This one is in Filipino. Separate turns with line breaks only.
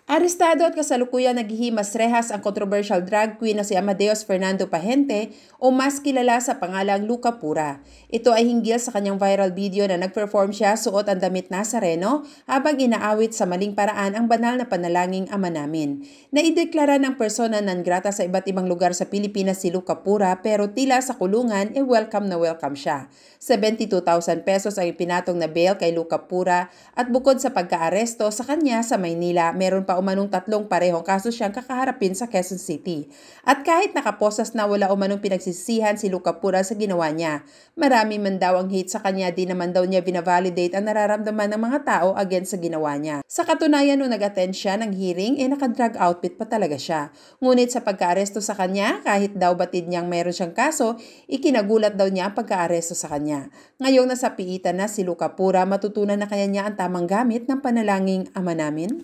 Arestado at kasalukuyang naghihimas rehas ang controversial drag queen na si Amadeus Fernando Pahente o mas kilala sa pangalang Luca Pura. Ito ay hinggil sa kanyang viral video na nag-perform siya suot ang damit Nazareno habang inaawit sa maling paraan ang banal na panalangin Ama Namin. Naideklara ng persona non grata sa iba't ibang lugar sa Pilipinas si Luca Pura pero tila sa kulungan welcome na welcome siya. 72,000 pesos ang ipinatong na bail kay Luca Pura at bukod sa pagka-aresto sa kanya sa Maynila, meron pa umanong 3 parehong kaso siyang kakaharapin sa Quezon City. At kahit nakaposas na wala umanong pinagsisihan si Luca Pura sa ginawa niya, marami man daw ang hate sa kanya, di naman daw niya binavalidate ang nararamdaman ng mga tao against sa ginawa niya. Sa katunayan, nung nag-attend siya ng hearing, naka-drag outfit pa talaga siya. Ngunit sa pagka-aresto sa kanya, kahit daw batid niyang meron siyang kaso, ikinagulat daw niya ang pagka-aresto sa kanya. Ngayong nasa piitan na si Luca Pura, matutunan na kaya niya ang tamang gamit ng panalangin Ama Namin?